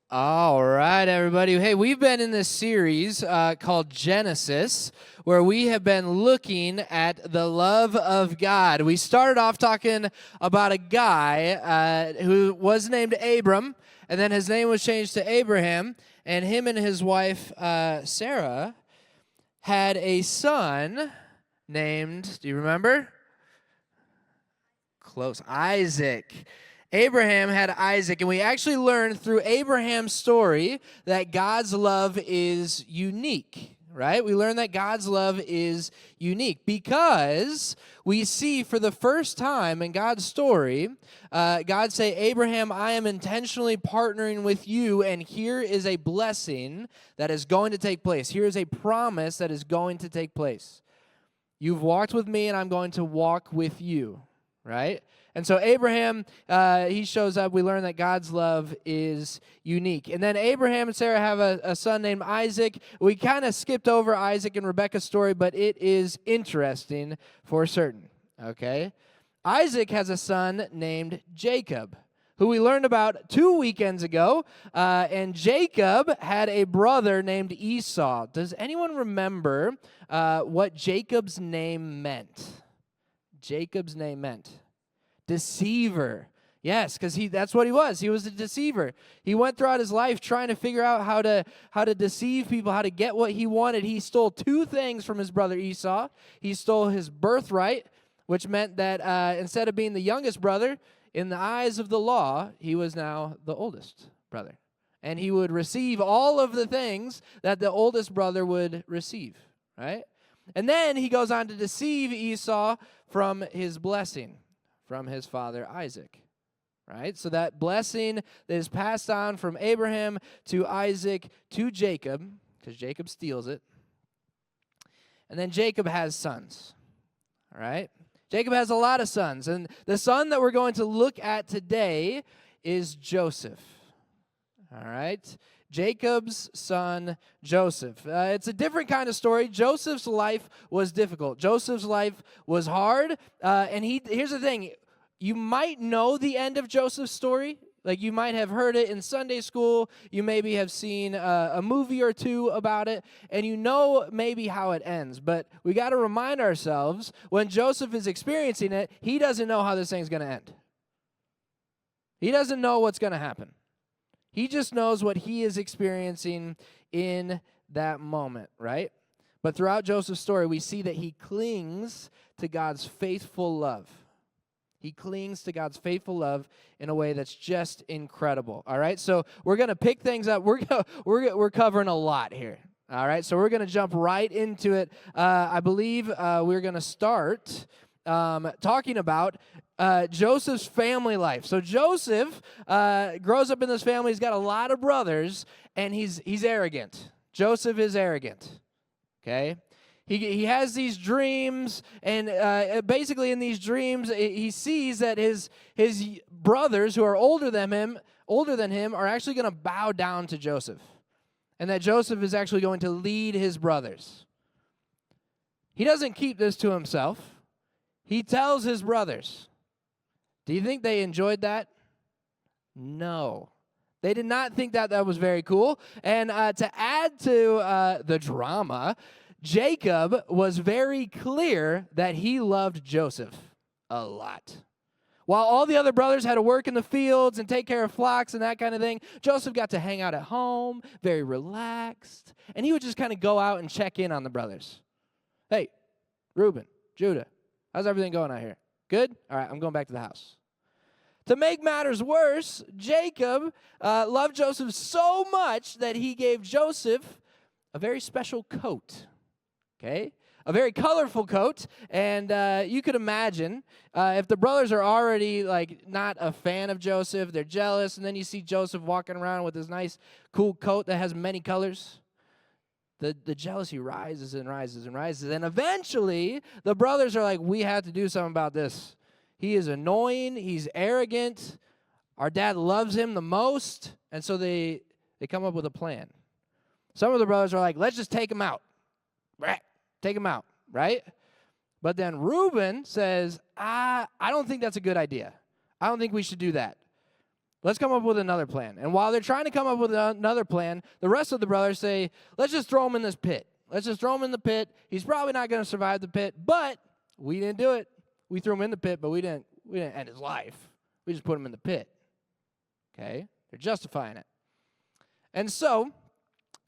All right, everybody. Hey, we've been in this series called Genesis, where we have been looking at the love of God. We started off talking about a guy who was named Abram, and then his name was changed to Abraham, and him and his wife, Sarah, had a son named, do you remember? Close. Isaac. Abraham had Isaac, and we actually learned through Abraham's story that God's love is unique, right? We learned that God's love is unique because we see for the first time in God's story, God say, Abraham, I am intentionally partnering with you, and here is a blessing that is going to take place. Here is a promise that is going to take place. You've walked with me, and I'm going to walk with you. Right? And so Abraham, he shows up. We learn that God's love is unique. And then Abraham and Sarah have a son named Isaac. We kind of skipped over Isaac and Rebekah's story, but it is interesting for certain. Okay? Isaac has a son named Jacob, who we learned about 2 weekends ago. And Jacob had a brother named Esau. Does anyone remember what Jacob's name meant? Jacob's name meant deceiver. Yes, because that's what he was. He was a deceiver. He went throughout his life trying to figure out how to deceive people, how to get what he wanted. He stole two things from his brother Esau. He stole his birthright, which meant that instead of being the youngest brother, in the eyes of the law, he was now the oldest brother. And he would receive all of the things that the oldest brother would receive, right? And then he goes on to deceive Esau from his blessing, from his father Isaac, right? So that blessing that is passed on from Abraham to Isaac to Jacob, because Jacob steals it. And then Jacob has sons, all right? Jacob has a lot of sons, and the son that we're going to look at today is Joseph, all right? Jacob's son, Joseph. It's a different kind of story. Joseph's life was difficult. Joseph's life was hard, and here's the thing. You might know the end of Joseph's story. Like, you might have heard it in Sunday school. You maybe have seen a movie or two about it, and you know maybe how it ends. But we got to remind ourselves, when Joseph is experiencing it, he doesn't know how this thing's going to end. He doesn't know what's going to happen. He just knows what he is experiencing in that moment, right? But throughout Joseph's story, we see that he clings to God's faithful love. He clings to God's faithful love in a way that's just incredible, all right? So we're going to pick things up. We're covering a lot here, all right? So we're going to jump right into it. I believe we're going to start talking about Joseph's family life. So Joseph grows up in this family. He's got a lot of brothers, and he's arrogant. Joseph is arrogant, okay? He has these dreams, and basically in these dreams, he sees that his brothers, who are older than him, are actually going to bow down to Joseph, and that Joseph is actually going to lead his brothers. He doesn't keep this to himself. He tells his brothers. Do you think they enjoyed that? No. They did not think that was very cool. And to add to the drama, Jacob was very clear that he loved Joseph a lot. While all the other brothers had to work in the fields and take care of flocks and that kind of thing, Joseph got to hang out at home, very relaxed, and he would just kind of go out and check in on the brothers. Hey, Reuben, Judah, how's everything going out here? Good? All right, I'm going back to the house. To make matters worse, Jacob loved Joseph so much that he gave Joseph a very special coat. Okay, a very colorful coat, and you could imagine if the brothers are already like not a fan of Joseph, they're jealous, and then you see Joseph walking around with this nice, cool coat that has many colors. The jealousy rises and rises and rises, and eventually the brothers are like, "We have to do something about this. He is annoying. He's arrogant. Our dad loves him the most," and so they come up with a plan. Some of the brothers are like, "Let's just take him out." Take him out, right? But then Reuben says, I don't think that's a good idea. I don't think we should do that. let's come up with another plan. And while they're trying to come up with another plan, the rest of the brothers say, let's just throw him in this pit. Let's just throw him in the pit. He's probably not going to survive the pit, but we didn't do it. We threw him in the pit, but we didn't end his life. We just put him in the pit. Okay? They're justifying it. And so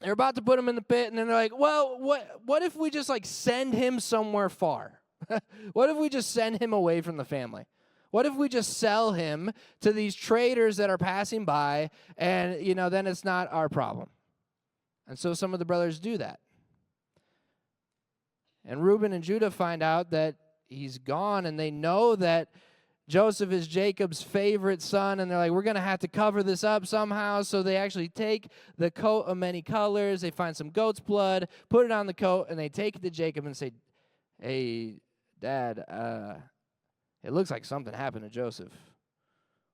they're about to put him in the pit, and then they're like, well, what if we just send him somewhere far? What if we just send him away from the family? What if we just sell him to these traders that are passing by, and, then it's not our problem? And so some of the brothers do that. And Reuben and Judah find out that he's gone, and they know that Joseph is Jacob's favorite son, and they're like, we're going to have to cover this up somehow. So they actually take the coat of many colors. They find some goat's blood, put it on the coat, and they take it to Jacob and say, hey, Dad, it looks like something happened to Joseph.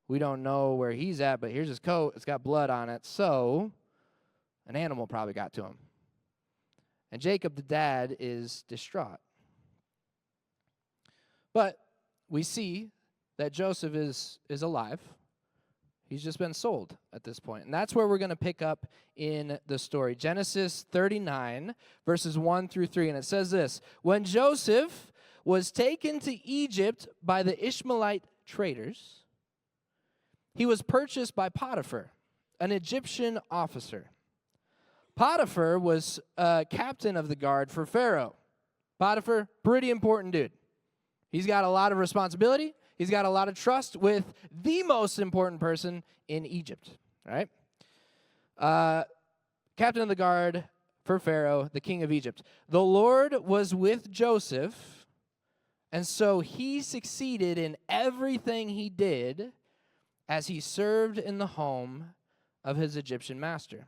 We don't know where he's at, but here's his coat. It's got blood on it. So an animal probably got to him. And Jacob, the dad, is distraught. But we see that Joseph is alive. He's just been sold at this point. And that's where we're going to pick up in the story. Genesis 39, verses 1 through 3. And it says this: When Joseph was taken to Egypt by the Ishmaelite traders, he was purchased by Potiphar, an Egyptian officer. Potiphar was captain of the guard for Pharaoh. Potiphar, pretty important dude. He's got a lot of responsibility. He's got a lot of trust with the most important person in Egypt, right? Captain of the guard for Pharaoh, the king of Egypt. The Lord was with Joseph, and so he succeeded in everything he did as he served in the home of his Egyptian master.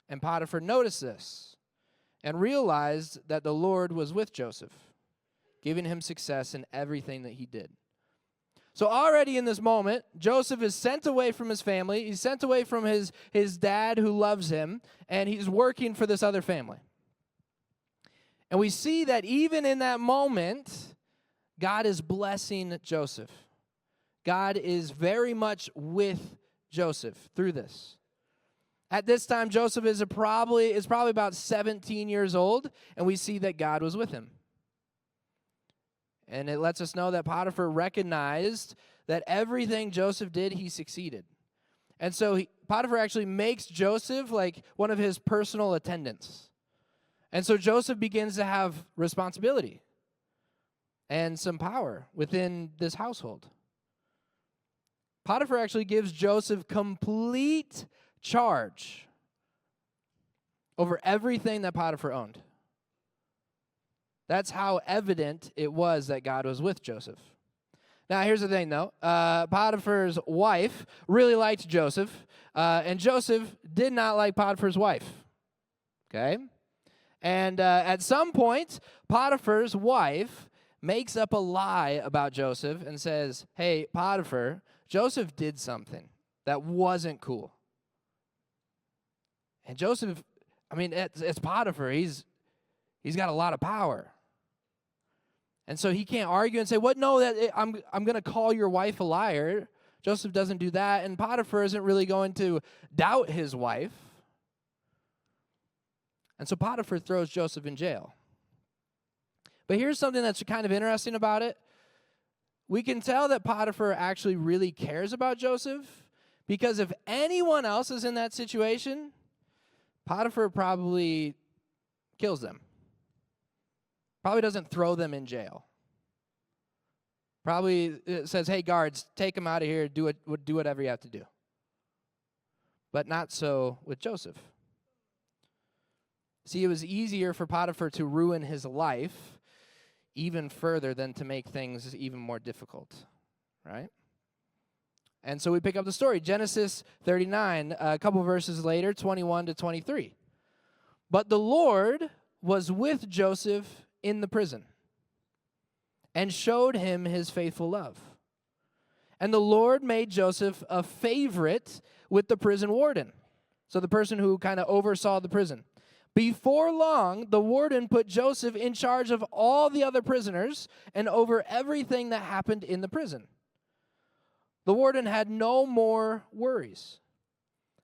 And Potiphar noticed this and realized that the Lord was with Joseph, giving him success in everything that he did. So already in this moment, Joseph is sent away from his family. He's sent away from his dad who loves him, and he's working for this other family. And we see that even in that moment, God is blessing Joseph. God is very much with Joseph through this. At this time, Joseph is probably about 17 years old, and we see that God was with him. And it lets us know that Potiphar recognized that everything Joseph did, he succeeded. And so Potiphar actually makes Joseph like one of his personal attendants. And so Joseph begins to have responsibility and some power within this household. Potiphar actually gives Joseph complete charge over everything that Potiphar owned. That's how evident it was that God was with Joseph. Now, here's the thing, though. Potiphar's wife really liked Joseph, and Joseph did not like Potiphar's wife. Okay? And at some point, Potiphar's wife makes up a lie about Joseph and says, hey, Potiphar, Joseph did something that wasn't cool. And Joseph, it's Potiphar. He's got a lot of power. And so he can't argue and say, "What? No, I'm going to call your wife a liar." Joseph doesn't do that, and Potiphar isn't really going to doubt his wife. And so Potiphar throws Joseph in jail. But here's something that's kind of interesting about it. We can tell that Potiphar actually really cares about Joseph, because if anyone else is in that situation, Potiphar probably kills them. Probably doesn't throw them in jail. Probably says, hey, guards, take him out of here, do whatever you have to do. But not so with Joseph. See, it was easier for Potiphar to ruin his life even further than to make things even more difficult, right? And so we pick up the story. Genesis 39, a couple verses later, 21 to 23. But the Lord was with Joseph in the prison and showed him his faithful love. And the Lord made Joseph a favorite with the prison warden, so the person who kind of oversaw the prison. Before long, the warden put Joseph in charge of all the other prisoners and over everything that happened in the prison. The warden had no more worries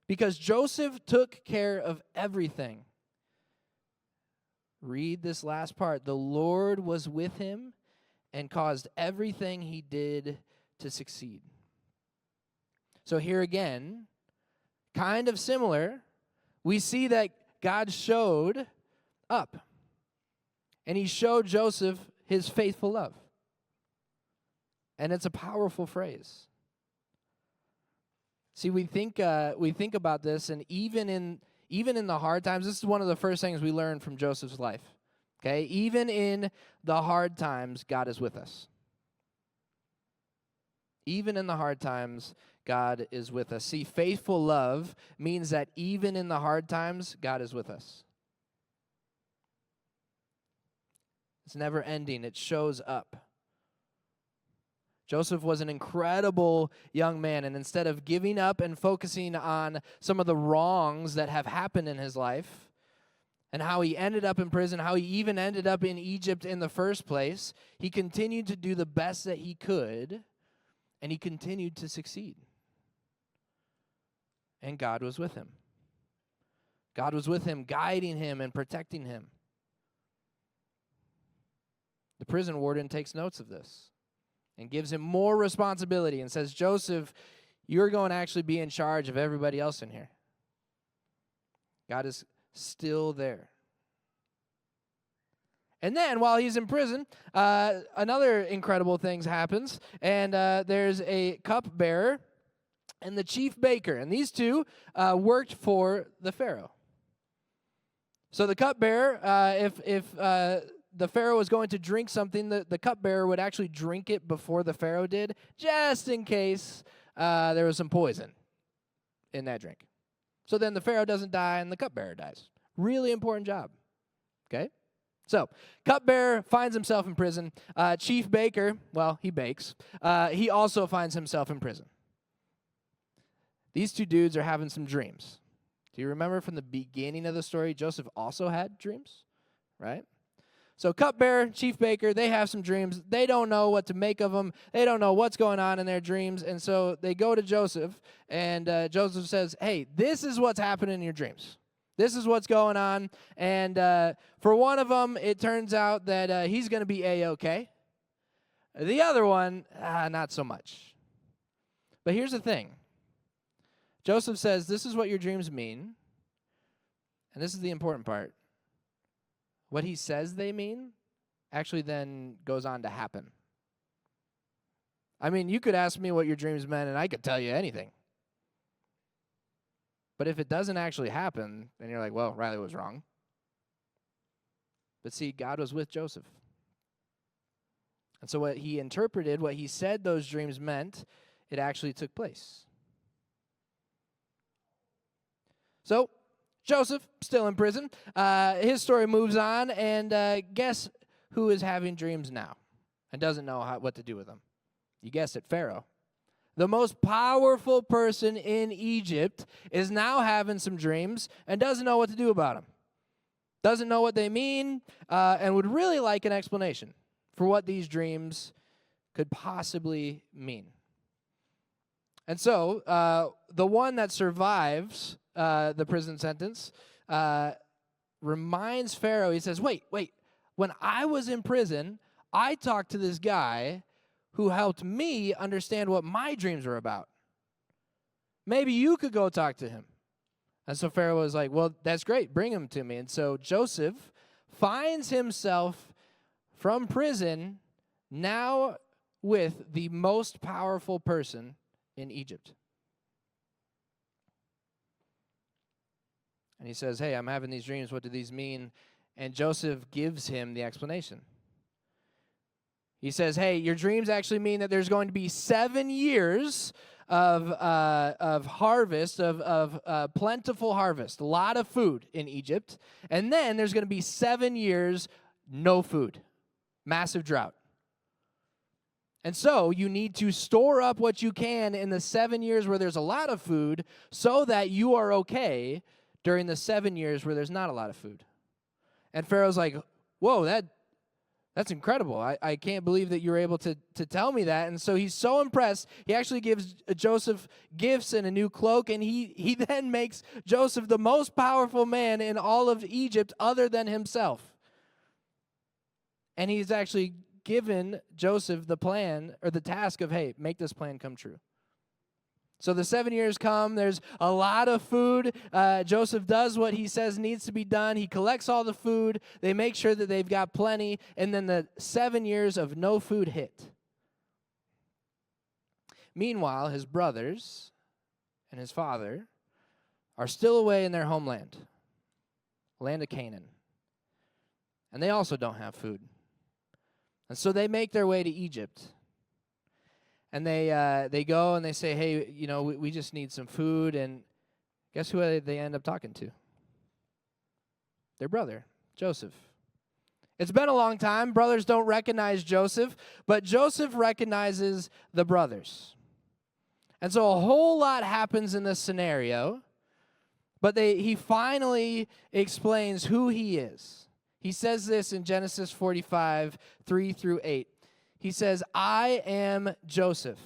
because Joseph took care of everything. Read this last part. The Lord was with him and caused everything he did to succeed. So here again, kind of similar, we see that God showed up. And he showed Joseph his faithful love. And it's a powerful phrase. See, we think about this, and even in the hard times, this is one of the first things we learn from Joseph's life. Okay? Even in the hard times, God is with us. Even in the hard times, God is with us. See, faithful love means that even in the hard times, God is with us. It's never ending. It shows up. Joseph was an incredible young man, and instead of giving up and focusing on some of the wrongs that have happened in his life and how he ended up in prison, how he even ended up in Egypt in the first place, he continued to do the best that he could, and he continued to succeed. And God was with him. God was with him, guiding him and protecting him. The prison warden takes notes of this and gives him more responsibility and says, Joseph, you're going to actually be in charge of everybody else in here. God is still there. And then while he's in prison, another incredible thing happens, and there's a cupbearer and the chief baker, and these two worked for the Pharaoh. So the cupbearer, if the Pharaoh was going to drink something, the cupbearer would actually drink it before the Pharaoh did, just in case there was some poison in that drink. So then the Pharaoh doesn't die and the cupbearer dies. Really important job. Okay? So, cupbearer finds himself in prison. Chief baker, well, he bakes. He also finds himself in prison. These two dudes are having some dreams. Do you remember from the beginning of the story, Joseph also had dreams, right? So cupbearer, chief baker, they have some dreams. They don't know what to make of them. They don't know what's going on in their dreams. And so they go to Joseph, and Joseph says, hey, this is what's happening in your dreams. This is what's going on. And for one of them, it turns out that he's going to be A-okay. The other one, not so much. But here's the thing. Joseph says, this is what your dreams mean. And this is the important part. What he says they mean actually then goes on to happen. I mean, you could ask me what your dreams meant, and I could tell you anything. But if it doesn't actually happen, then you're like, well, Riley was wrong. But see, God was with Joseph. And so what he interpreted, what he said those dreams meant, it actually took place. So, Joseph, still in prison. His story moves on, and guess who is having dreams now and doesn't know what to do with them? You guessed it, Pharaoh. The most powerful person in Egypt is now having some dreams and doesn't know what to do about them. Doesn't know what they mean, and would really like an explanation for what these dreams could possibly mean. And so, the one that survives the prison sentence reminds Pharaoh, he says, wait, when I was in prison, I talked to this guy who helped me understand what my dreams were about. Maybe you could go talk to him. And so Pharaoh was like, well, that's great. Bring him to me. And so Joseph finds himself from prison now with the most powerful person in Egypt. And he says, hey, I'm having these dreams. What do these mean? And Joseph gives him the explanation. He says, hey, your dreams actually mean that there's going to be 7 years of harvest, of plentiful harvest, a lot of food in Egypt. And then there's going to be 7 years, no food, massive drought. And so you need to store up what you can in the 7 years where there's a lot of food so that you are okay during the 7 years where there's not a lot of food. And Pharaoh's like, whoa, that That's incredible. I can't believe that you were able to tell me that. And so he's so impressed, he actually gives Joseph gifts and a new cloak, and he then makes Joseph the most powerful man in all of Egypt other than himself. And he's actually given Joseph the plan or the task of, hey, make this plan come true. So the 7 years come, there's a lot of food. Joseph does what he says needs to be done. He collects all the food. They make sure that they've got plenty. And then the 7 years of no food hit. Meanwhile, his brothers and his father are still away in their homeland, land of Canaan. And they also don't have food. And so they make their way to Egypt. And they go and they say, hey, we just need some food. And guess who they end up talking to? Their brother, Joseph. It's been a long time. Brothers don't recognize Joseph, but Joseph recognizes the brothers. And so a whole lot happens in this scenario, but he finally explains who he is. He says this in Genesis 45, 3-8. He says, I am Joseph.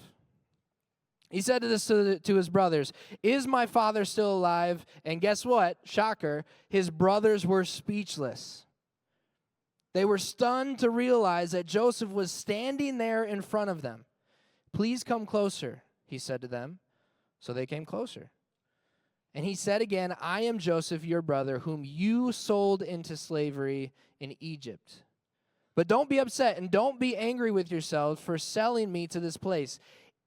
He said this to his brothers, is my father still alive? And guess what? Shocker, his brothers were speechless. They were stunned to realize that Joseph was standing there in front of them. Please come closer, he said to them. So they came closer. And he said again, I am Joseph, your brother, whom you sold into slavery in Egypt. But don't be upset and don't be angry with yourselves for selling me to this place.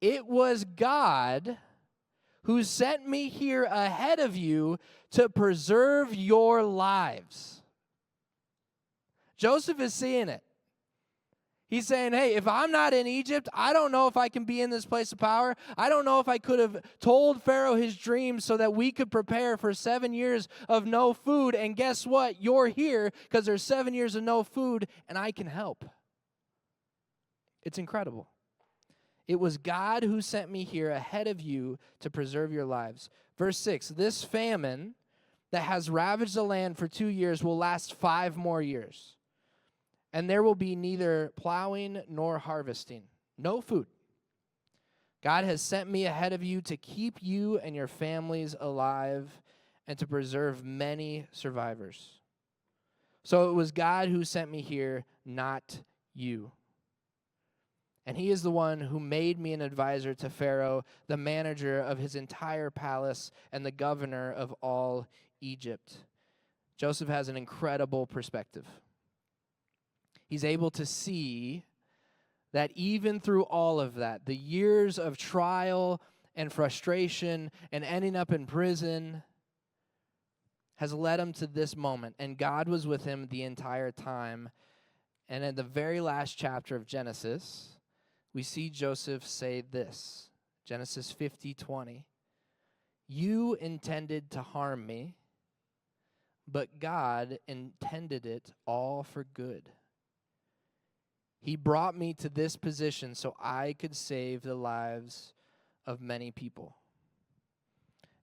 It was God who sent me here ahead of you to preserve your lives. Joseph is seeing it. He's saying, hey, if I'm not in Egypt, I don't know if I can be in this place of power. I don't know if I could have told Pharaoh his dreams so that we could prepare for 7 years of no food. And guess what? You're here because there's 7 years of no food, and I can help. It's incredible. It was God who sent me here ahead of you to preserve your lives. Verse 6, this famine that has ravaged the land for 2 years will last 5 more years. And there will be neither plowing nor harvesting. No food. God has sent me ahead of you to keep you and your families alive and to preserve many survivors. So it was God who sent me here, not you. And he is the one who made me an advisor to Pharaoh, the manager of his entire palace and the governor of all Egypt. Joseph has an incredible perspective. He's able to see that even through all of that, the years of trial and frustration and ending up in prison has led him to this moment. And God was with him the entire time. And in the very last chapter of Genesis, we see Joseph say this, Genesis 50:20. You intended to harm me, but God intended it all for good. He brought me to this position so I could save the lives of many people.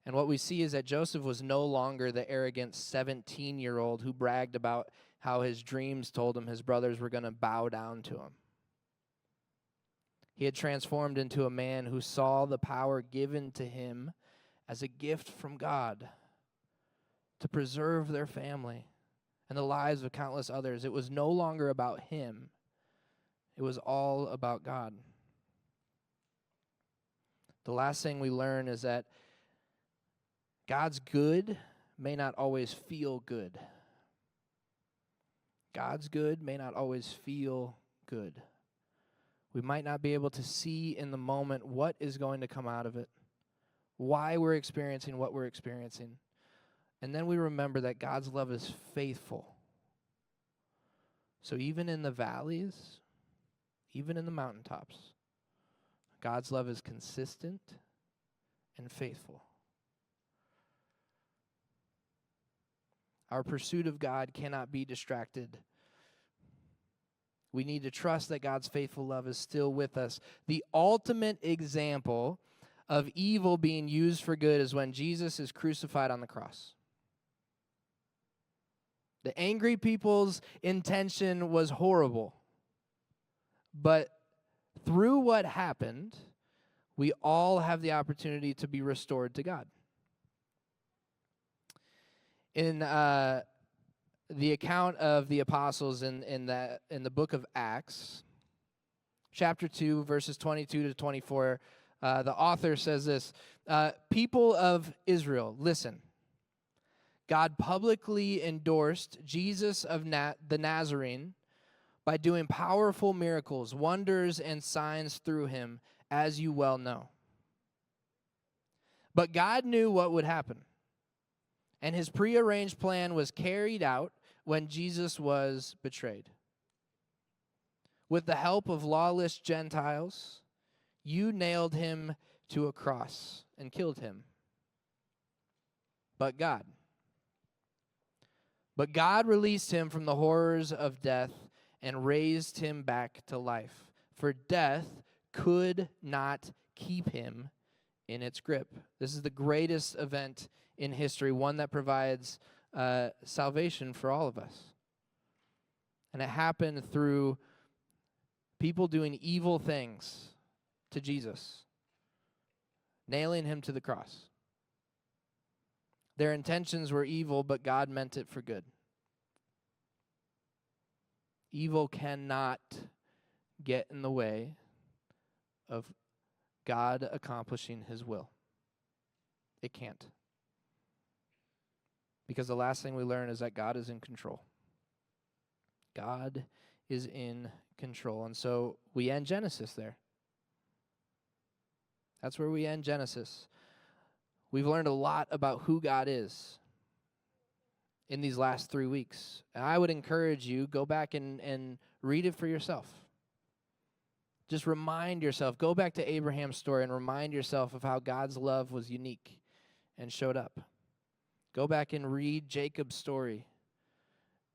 And what we see is that Joseph was no longer the arrogant 17-year-old who bragged about how his dreams told him his brothers were going to bow down to him. He had transformed into a man who saw the power given to him as a gift from God to preserve their family and the lives of countless others. It was no longer about him. It was all about God. The last thing we learn is that God's good may not always feel good. God's good may not always feel good. We might not be able to see in the moment what is going to come out of it, why we're experiencing what we're experiencing. And then we remember that God's love is faithful. So even in the valleys, even in the mountaintops, God's love is consistent and faithful. Our pursuit of God cannot be distracted. We need to trust that God's faithful love is still with us. The ultimate example of evil being used for good is when Jesus is crucified on the cross. The angry people's intention was horrible. But through what happened, we all have the opportunity to be restored to God. In the account of the apostles in the book of Acts, chapter 2, verses 22 to 24, the author says this, people of Israel, listen. God publicly endorsed Jesus of the Nazarene by doing powerful miracles, wonders, and signs through him, as you well know. But God knew what would happen, and his prearranged plan was carried out when Jesus was betrayed. With the help of lawless Gentiles, you nailed him to a cross and killed him. But God released him from the horrors of death and raised him back to life. For death could not keep him in its grip. This is the greatest event in history, one that provides salvation for all of us. And it happened through people doing evil things to Jesus, nailing him to the cross. Their intentions were evil, but God meant it for good. Evil cannot get in the way of God accomplishing his will. It can't. Because the last thing we learn is that God is in control. God is in control. And so we end Genesis there. That's where we end Genesis. We've learned a lot about who God is in these last 3 weeks. And I would encourage you, go back and read it for yourself. Just remind yourself, go back to Abraham's story and remind yourself of how God's love was unique and showed up. Go back and read Jacob's story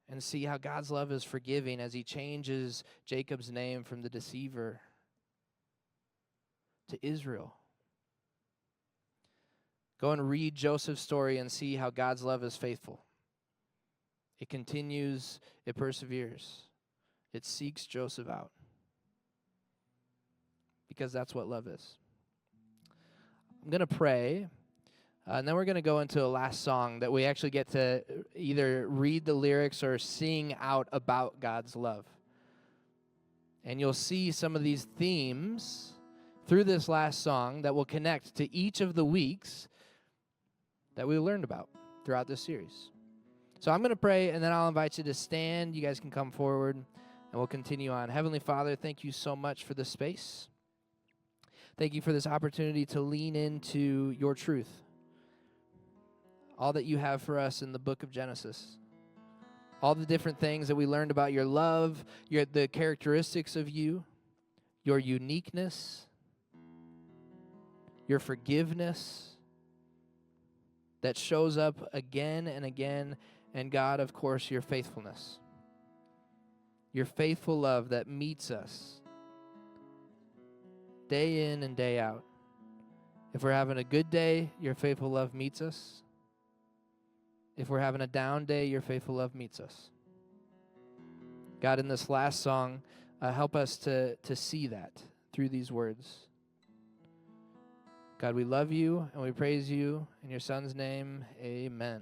and see how God's love is forgiving as he changes Jacob's name from the deceiver to Israel. Go and read Joseph's story and see how God's love is faithful. It continues, it perseveres. It seeks Joseph out. Because that's what love is. I'm going to pray, and then we're going to go into a last song that we actually get to either read the lyrics or sing out about God's love. And you'll see some of these themes through this last song that will connect to each of the weeks that we learned about throughout this series. So I'm going to pray, and then I'll invite you to stand. You guys can come forward, and we'll continue on. Heavenly Father, thank you so much for this space. Thank you for this opportunity to lean into your truth, all that you have for us in the book of Genesis, all the different things that we learned about your love, the characteristics of you, your uniqueness, your forgiveness that shows up again and again, and God, of course, your faithfulness, your faithful love that meets us day in and day out. If we're having a good day, your faithful love meets us. If we're having a down day, your faithful love meets us. God, in this last song, help us to see that through these words. God, we love you and we praise you. In your Son's name, amen.